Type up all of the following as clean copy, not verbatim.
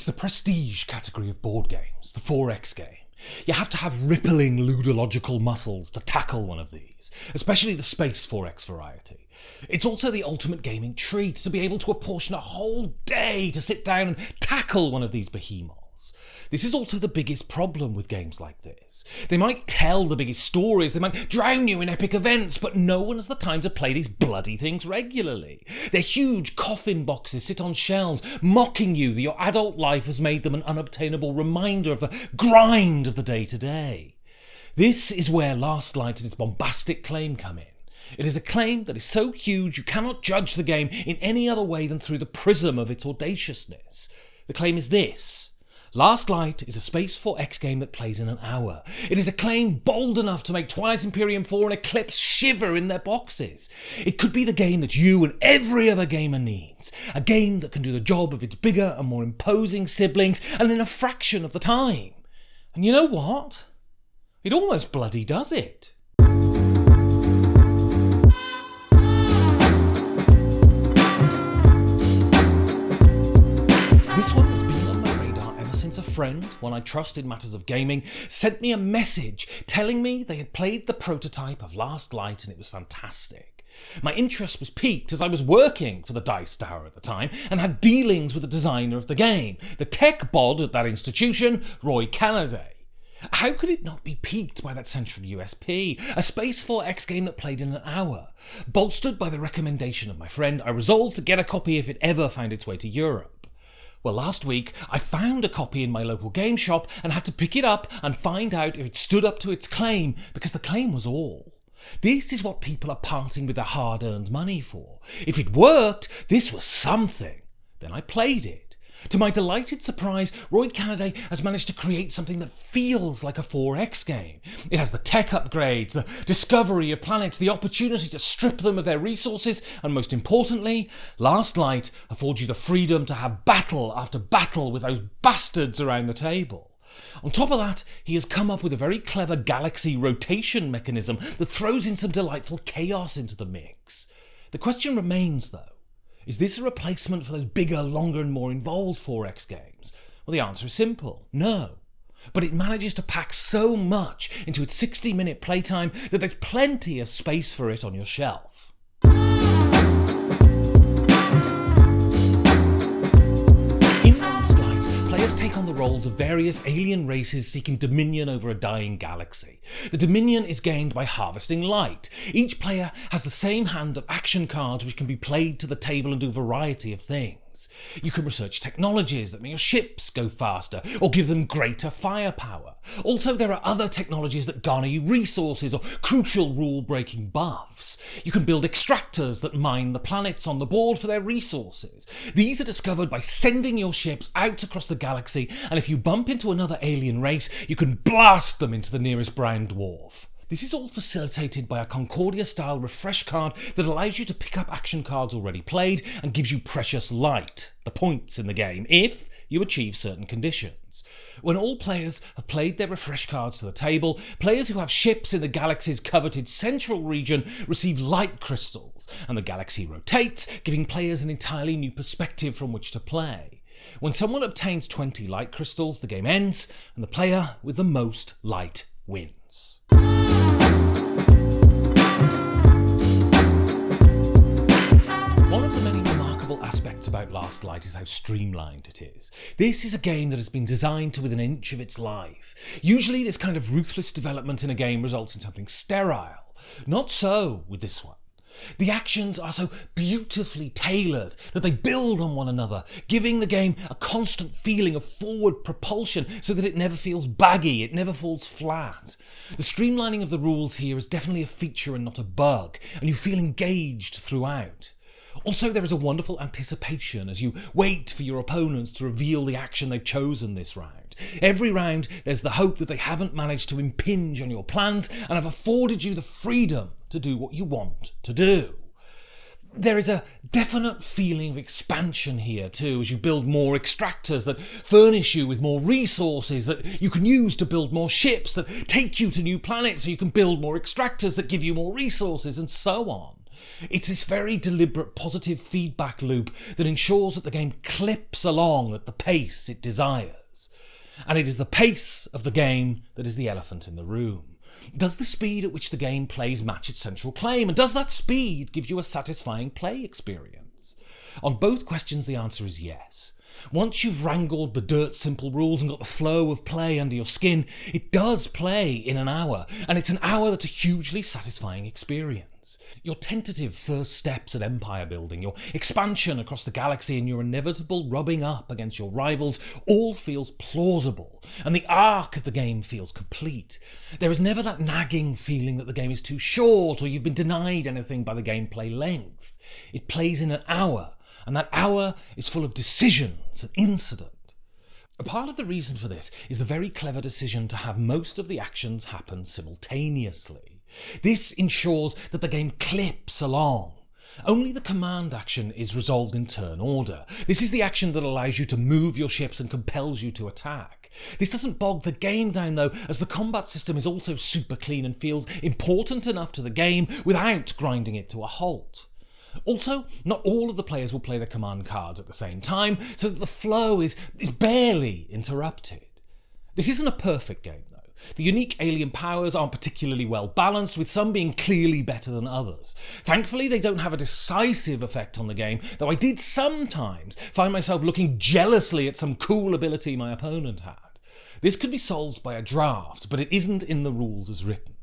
It's the prestige category of board games, the 4X game. You have to have rippling ludological muscles to tackle one of these, especially the Space 4X variety. It's also the ultimate gaming treat to be able to apportion a whole day to sit down and tackle one of these behemoths. This is also the biggest problem with games like this. They might tell the biggest stories, they might drown you in epic events, but no one has the time to play these bloody things regularly. Their huge coffin boxes sit on shelves, mocking you that your adult life has made them an unobtainable reminder of the grind of the day-to-day. This is where Last Light and its bombastic claim come in. It is a claim that is so huge you cannot judge the game in any other way than through the prism of its audaciousness. The claim is this: Last Light is a Space 4X game that plays in an hour. It is a claim bold enough to make Twilight Imperium 4 and Eclipse shiver in their boxes. It could be the game that you and every other gamer needs. A game that can do the job of its bigger and more imposing siblings, and in a fraction of the time. And you know what? It almost bloody does it. This one has been on my radar ever since a friend, one I trust in matters of gaming, sent me a message telling me they had played the prototype of Last Light and it was fantastic. My interest was piqued as I was working for the Dice Tower at the time and had dealings with the designer of the game, the tech bod at that institution, Roy Cannaday. How could it not be piqued by that central USP? A Space 4X game that played in an hour. Bolstered by the recommendation of my friend, I resolved to get a copy if it ever found its way to Europe. Well, last week I found a copy in my local game shop and had to pick it up and find out if it stood up to its claim, because the claim was all. This is what people are parting with their hard-earned money for. If it worked, this was something. Then I played it. To my delighted surprise, Roy Cannaday has managed to create something that feels like a 4X game. It has the tech upgrades, the discovery of planets, the opportunity to strip them of their resources, and most importantly, Last Light affords you the freedom to have battle after battle with those bastards around the table. On top of that, he has come up with a very clever galaxy rotation mechanism that throws in some delightful chaos into the mix. The question remains, though, is this a replacement for those bigger, longer and more involved 4X games? Well, the answer is simple: no. But it manages to pack so much into its 60-minute playtime that there's plenty of space for it on your shelf. In Last Light, players take on the roles of various alien races seeking dominion over a dying galaxy. The dominion is gained by harvesting light. Each player has the same hand of action cards which can be played to the table and do a variety of things. You can research technologies that make your ships go faster or give them greater firepower. Also, there are other technologies that garner you resources or crucial rule-breaking buffs. You can build extractors that mine the planets on the board for their resources. These are discovered by sending your ships out across the galaxy, and if you bump into another alien race, you can blast them into the nearest brown dwarf. This is all facilitated by a Concordia-style refresh card that allows you to pick up action cards already played and gives you precious light, the points in the game, if you achieve certain conditions. When all players have played their refresh cards to the table, players who have ships in the galaxy's coveted central region receive light crystals, and the galaxy rotates, giving players an entirely new perspective from which to play. When someone obtains 20 light crystals, the game ends, and the player with the most light wins. One of the many remarkable aspects about Last Light is how streamlined it is. This is a game that has been designed to within an inch of its life. Usually this kind of ruthless development in a game results in something sterile. Not so with this one. The actions are so beautifully tailored that they build on one another, giving the game a constant feeling of forward propulsion so that it never feels baggy, it never falls flat. The streamlining of the rules here is definitely a feature and not a bug, and you feel engaged throughout. Also, there is a wonderful anticipation as you wait for your opponents to reveal the action they've chosen this round. Every round, there's the hope that they haven't managed to impinge on your plans and have afforded you the freedom to do what you want to do. There is a definite feeling of expansion here too, as you build more extractors that furnish you with more resources that you can use to build more ships that take you to new planets so you can build more extractors that give you more resources, and so on. It's this very deliberate positive feedback loop that ensures that the game clips along at the pace it desires. And it is the pace of the game that is the elephant in the room. Does the speed at which the game plays match its central claim? And does that speed give you a satisfying play experience? On both questions the answer is yes. Once you've wrangled the dirt simple rules and got the flow of play under your skin, it does play in an hour, and it's an hour that's a hugely satisfying experience. Your tentative first steps at empire building, your expansion across the galaxy, and your inevitable rubbing up against your rivals all feels plausible, and the arc of the game feels complete. There is never that nagging feeling that the game is too short or you've been denied anything by the gameplay length. It plays in an hour, and that hour is full of decisions and incident. A part of the reason for this is the very clever decision to have most of the actions happen simultaneously. This ensures that the game clips along. Only the command action is resolved in turn order. This is the action that allows you to move your ships and compels you to attack. This doesn't bog the game down though, as the combat system is also super clean and feels important enough to the game without grinding it to a halt. Also, not all of the players will play their command cards at the same time, so that the flow is barely interrupted. This isn't a perfect game though. The unique alien powers aren't particularly well balanced, with some being clearly better than others. Thankfully, they don't have a decisive effect on the game, though I did sometimes find myself looking jealously at some cool ability my opponent had. This could be solved by a draft, but it isn't in the rules as written.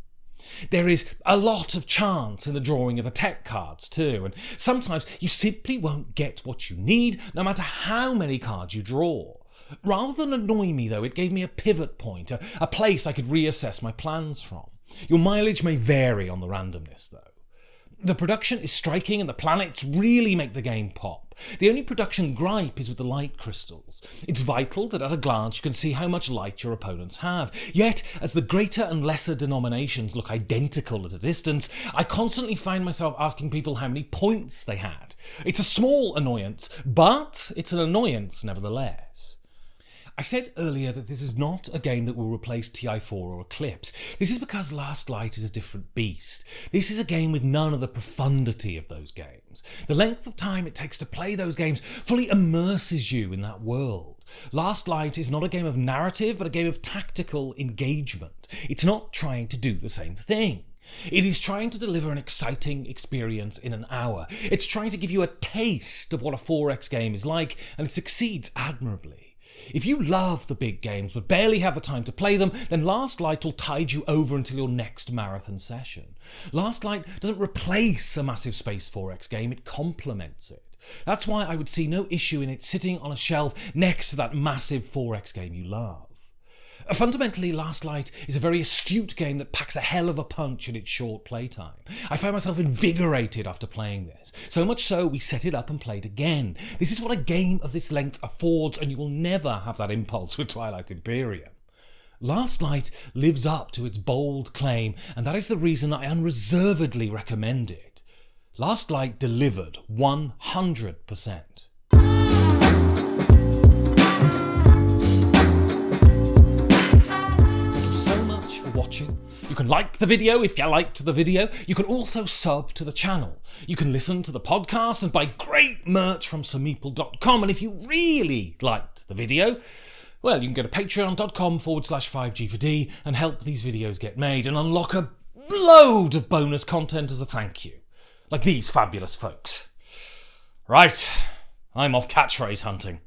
There is a lot of chance in the drawing of the tech cards too, and sometimes you simply won't get what you need no matter how many cards you draw. Rather than annoy me though, it gave me a pivot point, a place I could reassess my plans from. Your mileage may vary on the randomness though. The production is striking and the planets really make the game pop. The only production gripe is with the light crystals. It's vital that at a glance you can see how much light your opponents have. Yet, as the greater and lesser denominations look identical at a distance, I constantly find myself asking people how many points they had. It's a small annoyance, but it's an annoyance nevertheless. I said earlier that this is not a game that will replace TI4 or Eclipse. This is because Last Light is a different beast. This is a game with none of the profundity of those games. The length of time it takes to play those games fully immerses you in that world. Last Light is not a game of narrative, but a game of tactical engagement. It's not trying to do the same thing. It is trying to deliver an exciting experience in an hour. It's trying to give you a taste of what a 4X game is like, and it succeeds admirably. If you love the big games but barely have the time to play them, then Last Light will tide you over until your next marathon session. Last Light doesn't replace a massive Space 4X game, it complements it. That's why I would see no issue in it sitting on a shelf next to that massive 4X game you love. Fundamentally, Last Light is a very astute game that packs a hell of a punch in its short playtime. I found myself invigorated after playing this, so much so we set it up and played again. This is what a game of this length affords, and you will never have that impulse with Twilight Imperium. Last Light lives up to its bold claim, and that is the reason I unreservedly recommend it. Last Light delivered 100%. Watching. You can like the video if you liked the video. You can also sub to the channel. You can listen to the podcast and buy great merch from Sameeple.com. And if you really liked the video, well, you can go to patreon.com/5G4D and help these videos get made and unlock a load of bonus content as a thank you. Like these fabulous folks. Right, I'm off catchphrase hunting.